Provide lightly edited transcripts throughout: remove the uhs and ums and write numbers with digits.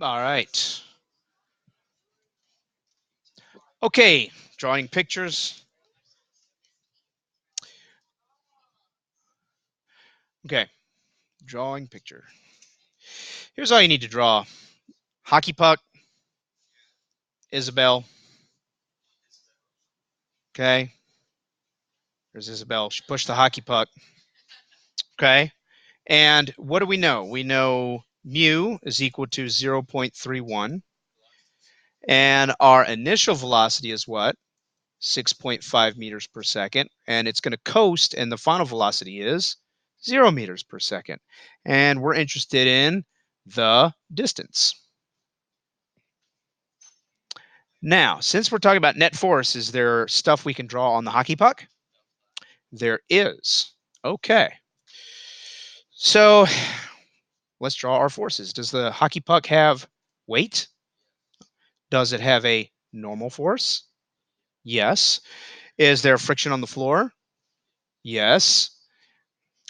All right. Okay, drawing pictures. Okay, drawing picture. Here's all you need to draw. Hockey puck, Isabel. Okay, there's Isabel. She pushed the hockey puck. Okay, and what do we know? We know mu is equal to 0.31. And our initial velocity is what? 6.5 meters per second. And it's going to coast, and the final velocity is 0 meters per second. And we're interested in the distance. Now, since we're talking about net force, is there stuff we can draw on the hockey puck? There is. Okay. So let's draw our forces. Does the hockey puck have weight? Does it have a normal force? Yes. Is there friction on the floor? Yes.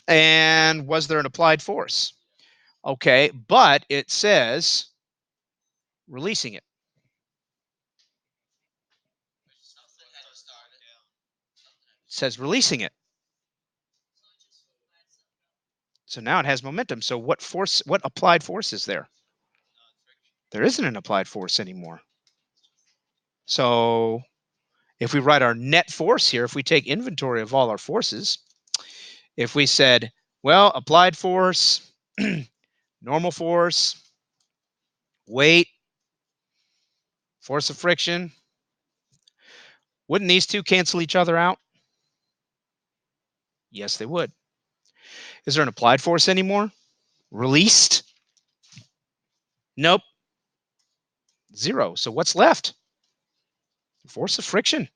And was there an applied force? Okay, but it says releasing it. It says releasing it. So now it has momentum. So what force, what applied force is there? There isn't an applied force anymore. So if we write our net force here, if we take inventory of all our forces, if we said, well, applied force, normal force, weight, force of friction, wouldn't these two cancel each other out? Yes, they would. Is there an applied force anymore? Released? Nope. Zero. So what's left? Force of friction.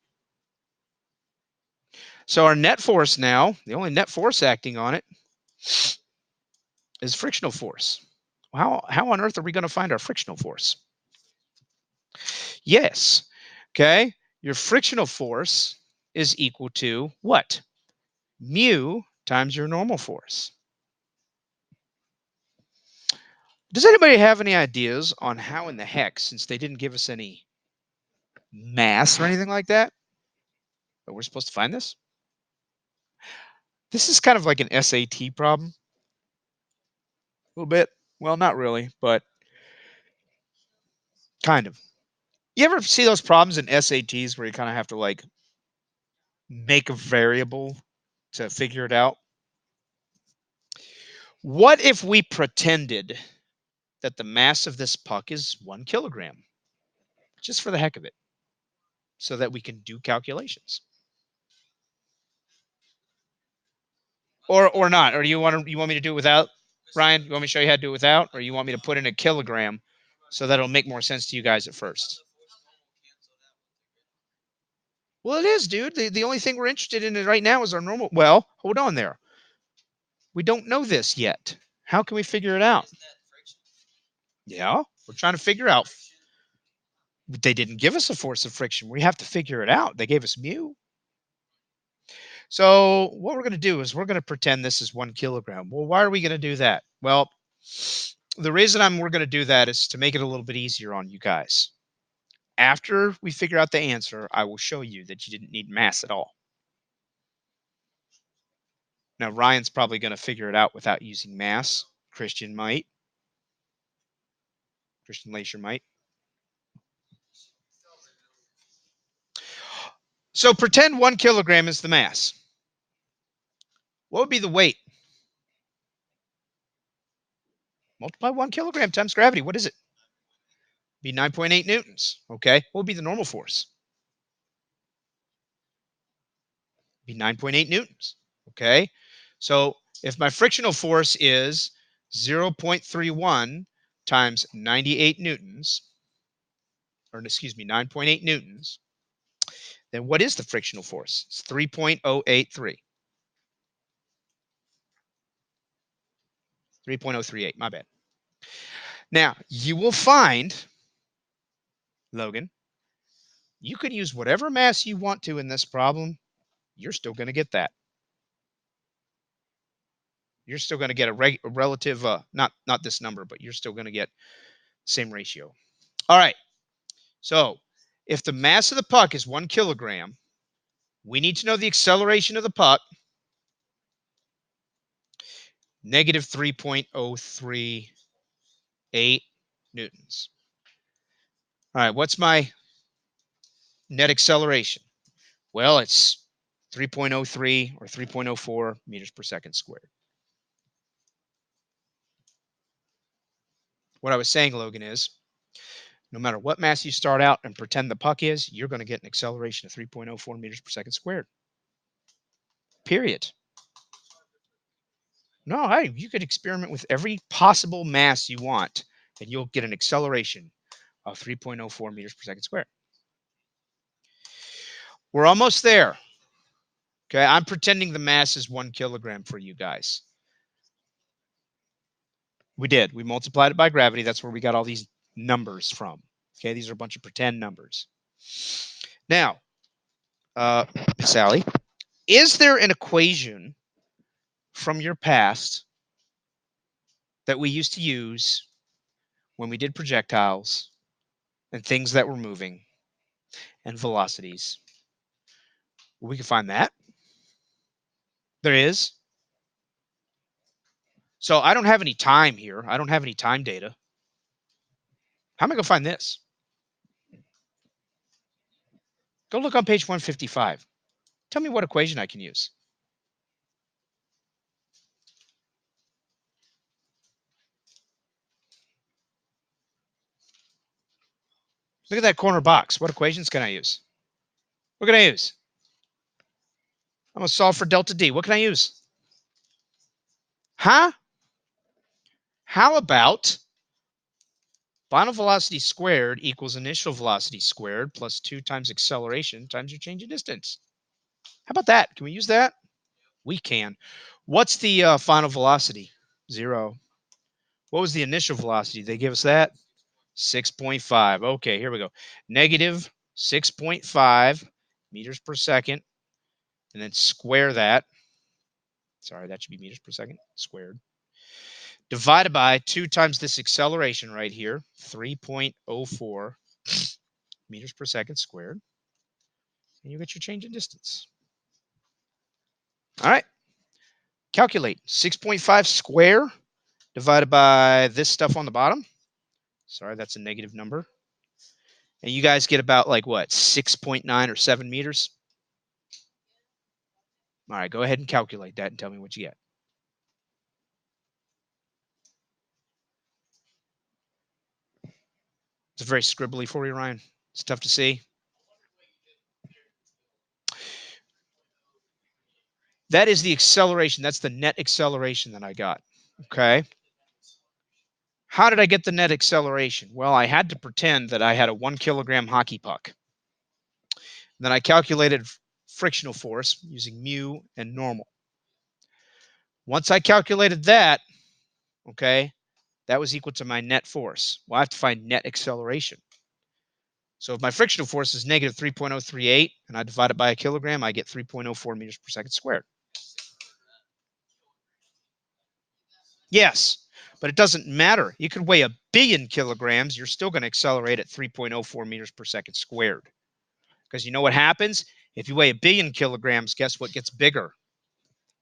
So our net force now, the only net force acting on it is frictional force. How on earth are we going to find our frictional force? Yes. Okay. Your frictional force is equal to what? Mu times your normal force. Does anybody have any ideas on how in the heck, since they didn't give us any mass or anything like that, but we're supposed to find this? This is kind of like an SAT problem. A little bit. Well, not really, but kind of. You ever see those problems in SATs where you kind of have to like make a variable to figure it out? What if we pretended that the mass of this puck is 1 kilogram, just for the heck of it, so that we can do calculations? Or not? Or you want me to do it without, Ryan? You want me to show you how to do it without, or you want me to put in a kilogram so that it'll make more sense to you guys at first? Well, it is, dude. The only thing we're interested in right now is our normal. Well, hold on there. We don't know this yet. How can we figure it out? Yeah, we're trying to figure out. They didn't give us a force of friction. We have to figure it out. They gave us mu. So what we're going to do is we're going to pretend this is 1 kilogram. Well, why are we going to do that? Well, the reason we're going to do that is to make it a little bit easier on you guys. After we figure out the answer, I will show you that you didn't need mass at all. Now, Ryan's probably going to figure it out without using mass. Christian might. Christian Lacier might. So pretend 1 kilogram is the mass. What would be the weight? Multiply 1 kilogram times gravity. What is it? Be 9.8 newtons. Okay. What would be the normal force? Be 9.8 newtons. Okay. So if my frictional force is 0.31 times 98 newtons, or excuse me, 9.8 newtons, then what is the frictional force? It's 3.083. 3.038, my bad. Now, you will find, Logan, you can use whatever mass you want to in this problem. You're still going to get that. You're still going to get a relative, not this number, but you're still going to get Same ratio. All right. So if the mass of the puck is 1 kilogram, we need to know the acceleration of the puck, negative 3.038 newtons. All right, what's my net acceleration? Well, it's 3.03 or 3.04 meters per second squared. What I was saying, Logan, is no matter what mass you start out and pretend the puck is, you're going to get an acceleration of 3.04 meters per second squared. Period. No, you could experiment with every possible mass you want, and you'll get an acceleration of 3.04 meters per second squared. We're almost there. Okay, I'm pretending the mass is 1 kilogram for you guys. We did. We multiplied it by gravity. That's where we got all these numbers from. Okay, these are a bunch of pretend numbers. Now, Sally, is there an equation from your past that we used to use when we did projectiles and things that were moving and velocities? We can find that. There is. So I don't have any time here. I don't have any time data. How am I going to find this? Go look on page 155. Tell me what equation I can use. Look at that corner box. What equations can I use? What can I use? I'm going to solve for delta D. What can I use? Huh? How about final velocity squared equals initial velocity squared plus 2 times acceleration times your change in distance? How about that? Can we use that? We can. What's the final velocity? 0. What was the initial velocity? They give us that? 6.5. Okay, here we go. Negative 6.5 meters per second. And then square that. Sorry, that should be meters per second squared. Divided by 2 times this acceleration right here, 3.04 meters per second squared. And you get your change in distance. All right. Calculate 6.5 square divided by this stuff on the bottom. Sorry, that's a negative number. And you guys get about like what, 6.9 or 7 meters? All right, go ahead and calculate that and tell me what you get. It's very scribbly for you, Ryan. It's tough to see. That is the acceleration. That's the net acceleration that I got. Okay. How did I get the net acceleration? Well, I had to pretend that I had a 1 kilogram hockey puck. Then I calculated frictional force using mu and normal. Once I calculated that, okay, that was equal to my net force. Well, I have to find net acceleration. So if my frictional force is negative 3.038 and I divide it by a kilogram, I get 3.04 meters per second squared. Yes, but it doesn't matter. You could weigh 1 billion kilograms. You're still going to accelerate at 3.04 meters per second squared. Because you know what happens? If you weigh 1 billion kilograms, guess what gets bigger?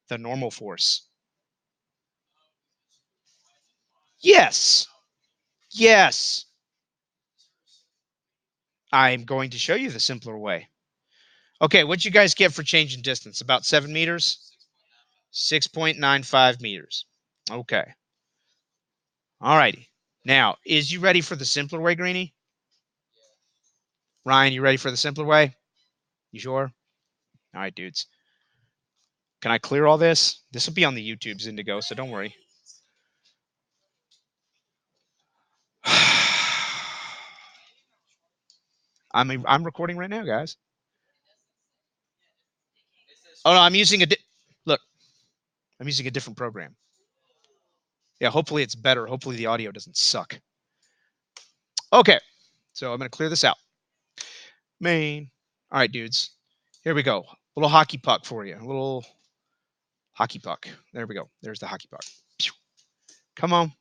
The normal force. Yes. Yes. I'm going to show you the simpler way. Okay, what'd you guys get for change in distance? About 7 meters? 6.95 meters. Okay. All righty. Now, is you ready for the simpler way, Greenie? Ryan, you ready for the simpler way? You sure? All right, dudes. Can I clear all this? This will be on the YouTube's Indigo, so don't worry. I'm recording right now, guys. Oh no, I'm using look. I'm using a different program. Yeah, hopefully it's better. Hopefully the audio doesn't suck. Okay, so I'm gonna clear this out. Main. All right, dudes. Here we go. A little hockey puck for you. A little hockey puck. There we go. There's the hockey puck. Come on.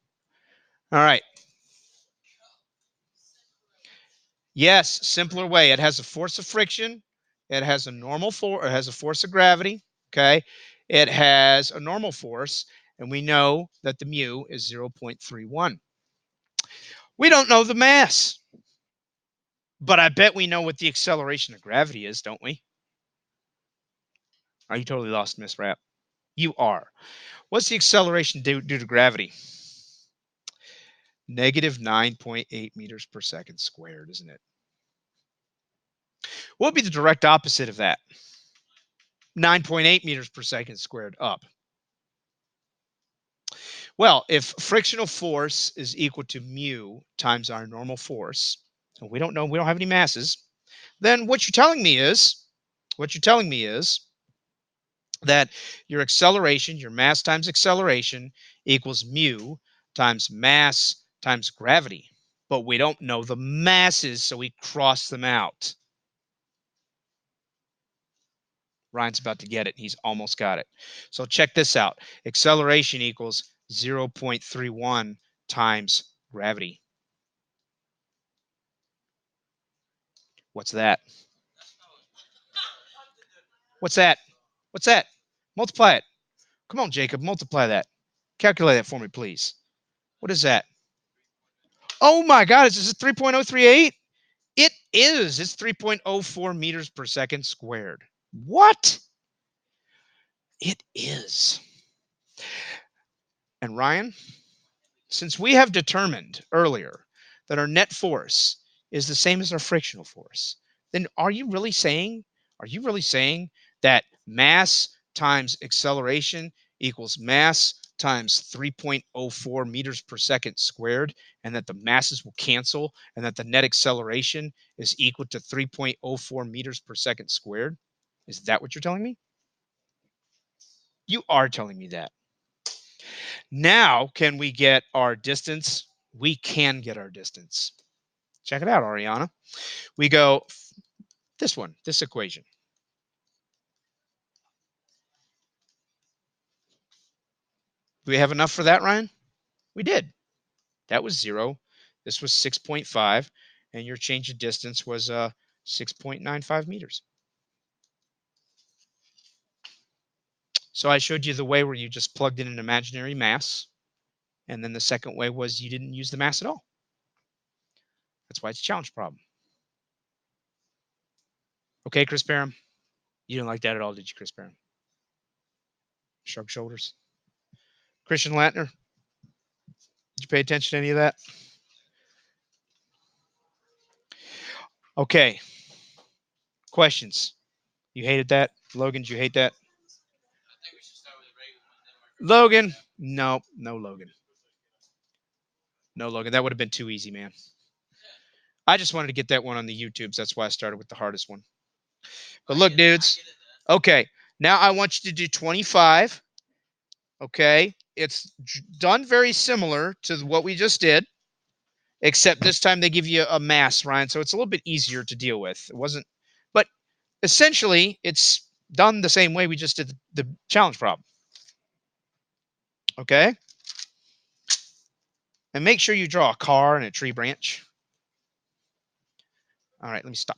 All right. Yes, simpler way. It has a force of friction. It has a normal force. It has a force of gravity. Okay. It has a normal force, and we know that the mu is 0.31. We don't know the mass, but I bet we know what the acceleration of gravity is, don't we? Are you totally lost, Miss Rapp? You are. What's the acceleration due to gravity? Negative 9.8 meters per second squared, isn't it? What would be the direct opposite of that? 9.8 meters per second squared up. Well, if frictional force is equal to mu times our normal force, and we don't know, we don't have any masses, then what you're telling me is that your acceleration, your mass times acceleration equals mu times mass times gravity. But we don't know the masses, so we cross them out. Ryan's about to get it. He's almost got it. So check this out. Acceleration equals 0.31 times gravity. What's that? What's that? What's that? Multiply it. Come on, Jacob, multiply that. Calculate that for me, please. What is that? Oh my God, is this 3.038? It is. It's 3.04 meters per second squared. What? It is. And Ryan, since we have determined earlier that our net force is the same as our frictional force, then are you really saying that mass times acceleration equals mass times 3.04 meters per second squared, and that the masses will cancel, and that the net acceleration is equal to 3.04 meters per second squared? Is that what you're telling me? You are telling me that. Now, can we get our distance? We can get our distance. Check it out, Ariana. We go this one, this equation. Do we have enough for that, Ryan? We did. That was 0. This was 6.5, and your change of distance was 6.95 meters. So I showed you the way where you just plugged in an imaginary mass, and then the second way was you didn't use the mass at all. That's why it's a challenge problem. Okay, Chris Parham? You didn't like that at all, did you, Chris Parham? Shrug shoulders. Christian Latner, did you pay attention to any of that? Okay. Questions? You hated that? Logan, did you hate that? Logan? No, no, Logan. No, Logan. That would have been too easy, man. I just wanted to get that one on the YouTubes. That's why I started with the hardest one. But look, dudes. Okay. Now I want you to do 25. Okay. It's done very similar to what we just did, except this time they give you a mass, Ryan. So it's a little bit easier to deal with. It wasn't, but essentially it's done the same way we just did the challenge problem. Okay. And make sure you draw a car and a tree branch. All right, let me stop.